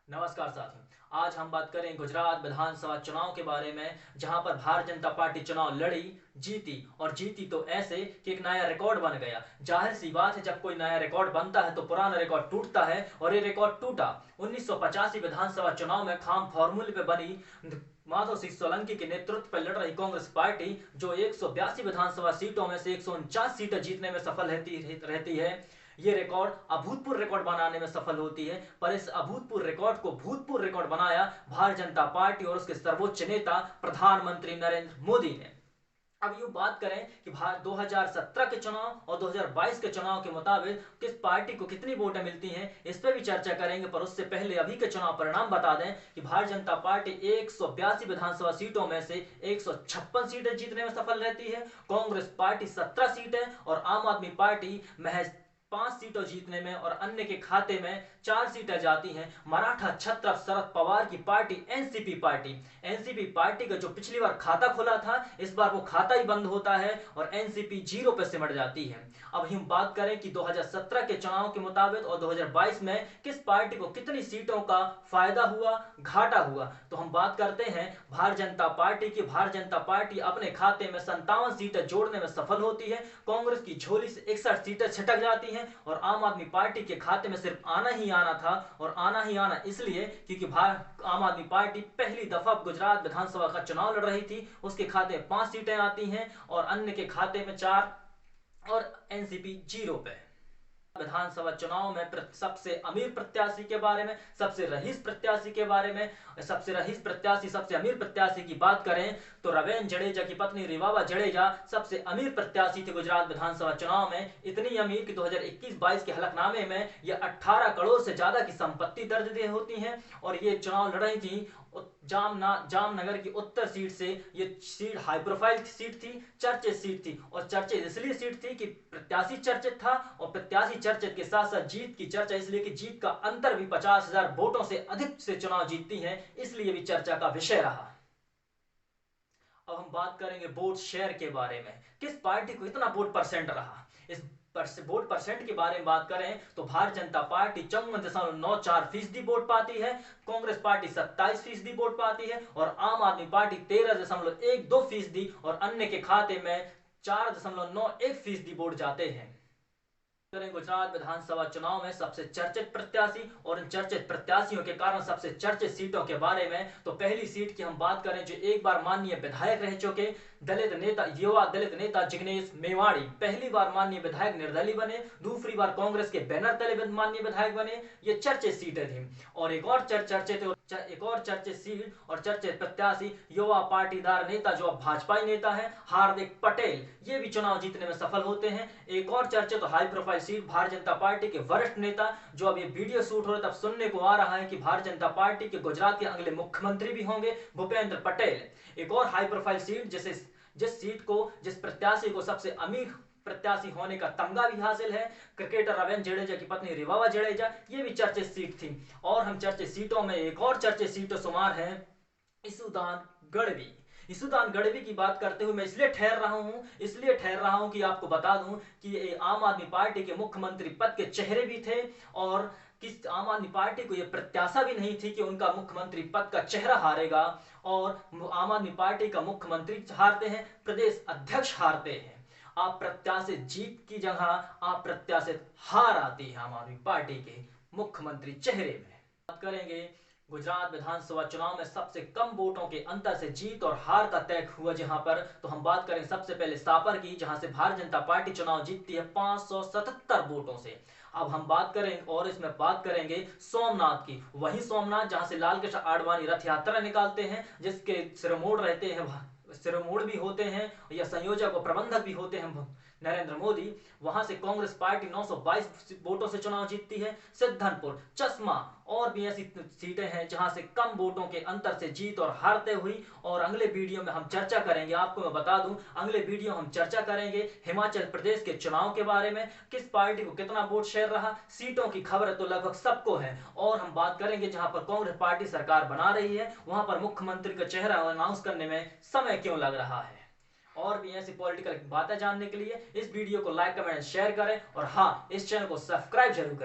नमस्कार साथियों। आज हम बात करें गुजरात विधानसभा चुनाव के बारे में, जहां पर भारतीय जनता पार्टी चुनाव लड़ी, जीती और जीती तो ऐसे कि एक नया रिकॉर्ड बन गया। जाहिर सी बात है, जब कोई नया रिकॉर्ड बनता है तो पुराना रिकॉर्ड टूटता है और ये रिकॉर्ड टूटा। 1985 विधानसभा चुनाव में खाम फॉर्मूले पे बनी माधव सिंह सोलंकी के नेतृत्व पर लड़ रही कांग्रेस पार्टी, जो 182 विधानसभा सीटों में से 149 सीटें जीतने में सफल रहती है, ये रिकॉर्ड अभूतपूर्व रिकॉर्ड बनाने में सफल होती है। पर इस अभूतपूर्व रिकॉर्ड को भूतपूर्व रिकॉर्ड बनाया भारतीय जनता पार्टी और उसके सर्वोच्च नेता प्रधानमंत्री नरेंद्र मोदी ने। अब यूं बात करें कि 2017 के चुनाव और 2022 के चुनाव के मुताबिक किस पार्टी को कितनी वोटें मिलती हैं, इस पर भी चर्चा करेंगे। पर उससे पहले अभी के चुनाव परिणाम बता दें कि भारतीय जनता पार्टी 182 विधानसभा सीटों में से 156 सीटें जीतने में सफल रहती है, कांग्रेस पार्टी 17 सीटें और आम आदमी पार्टी महज 5 सीटों जीतने में और अन्य के खाते में 4 सीटें जाती हैं। मराठा छत्र शरद पवार की पार्टी एनसीपी पार्टी का जो पिछली बार खाता खुला था, इस बार वो खाता ही बंद होता है और एनसीपी जीरो पे सिमट जाती है। अब हम बात करें कि 2017 के चुनाव के मुताबिक और 2022 में किस पार्टी को कितनी सीटों का फायदा हुआ, घाटा हुआ, तो हम बात करते हैं भारतीय जनता पार्टी की। भारतीय जनता पार्टी अपने खाते में 57 सीटें जोड़ने में सफल होती है, कांग्रेस की झोली से 61 सीटें छिटक जाती हैं और आम आदमी पार्टी के खाते में सिर्फ आना ही आना था। और आना ही आना इसलिए क्योंकि आम आदमी पार्टी पहली दफा गुजरात विधानसभा का चुनाव लड़ रही थी, उसके खाते में 5 सीटें आती हैं और अन्य के खाते में 4 और एनसीपी जीरो पे। विधानसभा चुनाव में सबसे अमीर प्रत्याशी के बारे में, सबसे रईस प्रत्याशी के बारे में, सबसे रईस प्रत्याशी सबसे अमीर प्रत्याशी की बात करें तो रवेन जडेजा की पत्नी रिवाबा जडेजा सबसे अमीर प्रत्याशी थी गुजरात विधानसभा चुनाव में। इतनी अमीर कि 2021-22 के हलफनामे में ये 18 करोड़ से ज्यादा की संपत्ति दर्ज होती है और ये चुनाव लड़ रही थी जामनगर की उत्तर सीट से। ये सीट हाई प्रोफाइल सीट थी, चर्चित सीट थी और चर्चित इसलिए सीट थी कि प्रत्याशी चर्चित था और प्रत्याशी चर्चित के साथ साथ जीत की चर्चा इसलिए कि जीत का अंतर भी 50,000 वोटों से अधिक से चुनाव जीतती है, इसलिए भी चर्चा का विषय रहा। अब हम बात करेंगे वोट शेयर के बारे में, किस पार्टी को इतना वोट परसेंट रहा। इस वोट परसेंट के बारे में बात करें तो भारतीय जनता पार्टी 54.94% वोट पाती है, कांग्रेस पार्टी 27% वोट पाती है और आम आदमी पार्टी 13.12% और अन्य के खाते में 4.91% वोट जाते हैं। गुजरात विधानसभा चुनाव में सबसे चर्चित प्रत्याशी और इन चर्चित प्रत्याशियों के कारण सबसे चर्चित सीटों के बारे में, तो पहली सीट की हम बात करें जो एक बार माननीय विधायक रह चुके युवा दलित नेता जिग्नेश मेवाड़ी पहली बार माननीय विधायक निर्दलीय बने, दूसरी बार कांग्रेस के बैनर तले माननीय विधायक बने। ये चर्चित सीटें थी और एक और चर्चित सीट और चर्चित प्रत्याशी युवा पाटीदार नेता जो अब भाजपाई नेता है हार्दिक पटेल, ये भी चुनाव जीतने में सफल होते हैं। एक और चर्चित तो high profile seat Bharatiya Janata party के वरिष्ठ नेता, जो अब ये वीडियो शूट हो रहा है तब सुनने को आ रहा है कि भारतीय जनता पार्टी के गुजरात के अगले मुख्यमंत्री भी होंगे, भूपेंद्र पटेल। एक और हाई प्रोफाइल सीट जिस प्रत्याशी को सबसे अमीर प्रत्याशी होने का तमगा भी हासिल है, क्रिकेटर रवेन जडेजा की पत्नी रिवाबा जडेजा, ये भी चर्चित सीट थी। और हम चर्चित सीटों में एक और चर्चित सीट शुमार है ईसुदान गढ़वी की बात करते हुए मैं इसलिए ठहर रहा हूं कि आपको बता दूं कि ये आम आदमी पार्टी के मुख्यमंत्री पद के चेहरे भी थे और किस आम आदमी पार्टी को यह प्रत्याशा भी नहीं थी कि उनका मुख्यमंत्री पद का चेहरा हारेगा और आम आदमी पार्टी का मुख्यमंत्री हारते हैं, प्रदेश अध्यक्ष हारते हैं। अप्रत्याशित जीत की जगह अप्रत्याशित हार आती है आम आदमी पार्टी के मुख्यमंत्री चेहरे में। बात करेंगे गुजरात विधानसभा चुनाव में सबसे कम वोटों के अंतर से जीत और हार का तय हुआ जहां पर, तो हम बात करें सबसे पहले सापर की, जहां से भारतीय जनता पार्टी चुनाव जीतती है 577 वोटों से। अब हम बात करें और इसमें बात करेंगे सोमनाथ की, वही सोमनाथ जहां से लाल कृष्ण आडवाणी रथ यात्रा निकालते हैं, जिसके सिरमोड़ भी होते हैं या संयोजक और प्रबंधक भी होते हैं नरेंद्र मोदी। वहां से कांग्रेस पार्टी 922 वोटों से चुनाव जीतती है। सिद्धनपुर, चश्मा और भी ऐसी सीटें हैं जहां से कम वोटों के अंतर से जीत और हार तय हुई और अगले वीडियो में हम चर्चा करेंगे। आपको मैं बता दूं, अगले वीडियो हम चर्चा करेंगे हिमाचल प्रदेश के चुनाव के बारे में, किस पार्टी को कितना वोट शेयर रहा। सीटों की खबर तो लगभग सबको है और हम बात करेंगे जहां पर कांग्रेस पार्टी सरकार बना रही है वहां पर मुख्यमंत्री का चेहरा अनाउंस करने में समय क्यों लग रहा है। और भी ऐसी पॉलिटिकल बातें जानने के लिए इस वीडियो को लाइक कमेंट शेयर करें और हाँ, इस चैनल को सब्सक्राइब जरूर करें।